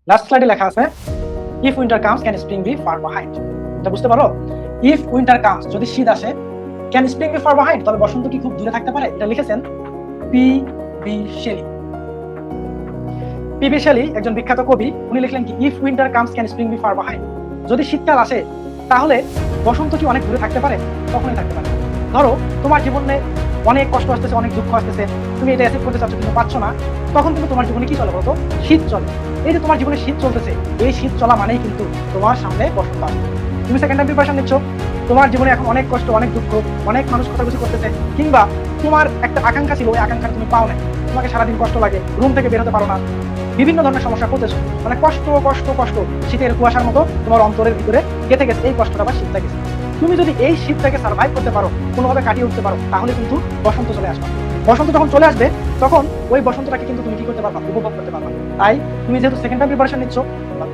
Last স্লাইডে লেখা আছে if winter comes can spring be far behind. এটা বুঝতে পারো? ইফ উইন্টার কামস, যদি শীত আসে, can spring be far behind, তবে বসন্ত কি খুব দূরে থাকতে পারে? এটা লিখেছেন P B Shelley. P B Shelley একজন বিখ্যাত কবি, উনি লিখলেন কি if winter comes can spring be far behind, যদি শীতকাল আসে তাহলে বসন্ত কি অনেক দূরে থাকতে পারে? কখনোই থাকতে পারে না। ধরো তোমার জীবনে অনেক কষ্ট আসতেছে, অনেক দুঃখ আসতেছে, তুমি এটা অ্যাসেপ্ট করতে চাচ্ছ কিন্তু পাচ্ছ না, তখন কিন্তু তোমার জীবনে কি চলে বলতো? শীত চলে। এই যে তোমার জীবনে শীত চলতেছে, এই শীত চলা মানেই কিন্তু তোমার সামনে বসন্ত আসবে। তুমি সেকেন্ড টাইম প্রিপারেশন নিচ্ছ, তোমার জীবনে এখন অনেক কষ্ট, অনেক দুঃখ, অনেক মানুষ খোঁজাখুঁজি করতেছে, কিংবা তোমার একটা আকাঙ্ক্ষা ছিল, ওই আকাঙ্ক্ষা তুমি পাও নাই, তোমাকে সারাদিন কষ্ট লাগে, রুম থেকে বের হতে পারো না, বিভিন্ন ধরনের সমস্যা করতেছো, মানে কষ্ট কষ্ট কষ্ট, শীতের কুয়াশার মতো তোমার অন্তরের ভিতরে গেঁথে গেছে এই কষ্টটা বা শীতটা গেছে। তুমি যদি এই শীতটাকে সার্ভাইভ করতে পারো, কোনোভাবে কাটিয়ে উঠতে পারো, তাহলে কিন্তু বসন্ত চলে আসবে। বসন্ত যখন চলে আসবে, তখন ওই বসন্তটাকে কিন্তু তুমি কি করতে পারবা? উপভোগ করতে পারবা। তাই তুমি যেহেতু সেকেন্ড টাইম প্রিপারেশন নিচ্ছ,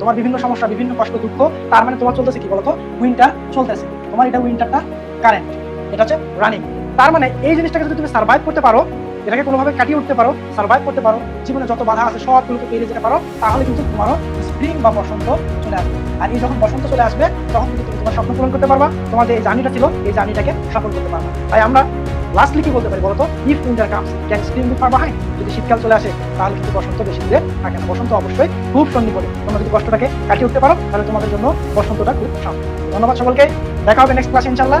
তোমার বিভিন্ন সমস্যা, বিভিন্ন কষ্ট দুঃখ, তার মানে তোমার চলতেছে কি বলতো? উইন্টার চলতেছে, তোমার এটা উইন্টারটা কারেন্ট, এটা হচ্ছে রানিং। তার মানে এই জিনিসটাকে যদি তুমি সার্ভাইভ করতে পারো, এটাকে কোনোভাবে কাটিয়ে উঠতে পারো, সার্ভাইভ করতে পারো, জীবনে যত বাধা আছে সবগুলোকে পেরিয়ে যেতে পারো, তাহলে কিন্তু তোমারও স্প্রিং বা বসন্ত চলে আসবে। আর এই যখন বসন্ত চলে আসবে, তখন কিন্তু তুমি তোমার স্বপ্ন পূরণ করতে পারবা, তোমার যে এই জার্নিটা ছিল এই জার্নিটাকে সফল করতে পারবা। তাই আমরা লাস্টলি কি বলতে পারি বলতো? If winter comes can spring be far behind, যদি শীতকাল চলে আসে তাহলে কিন্তু বসন্ত বেশি দূরে থাকে না। বসন্ত অবশ্যই খুব সন্নিকটে। তোমরা যদি কষ্টটাকে কাটিয়ে উঠতে পারো, তাহলে তোমাদের জন্য বসন্তটা খুব সহজ। ধন্যবাদ সকলকে, দেখা হবে নেক্সট ক্লাসে ইনশাআল্লাহ।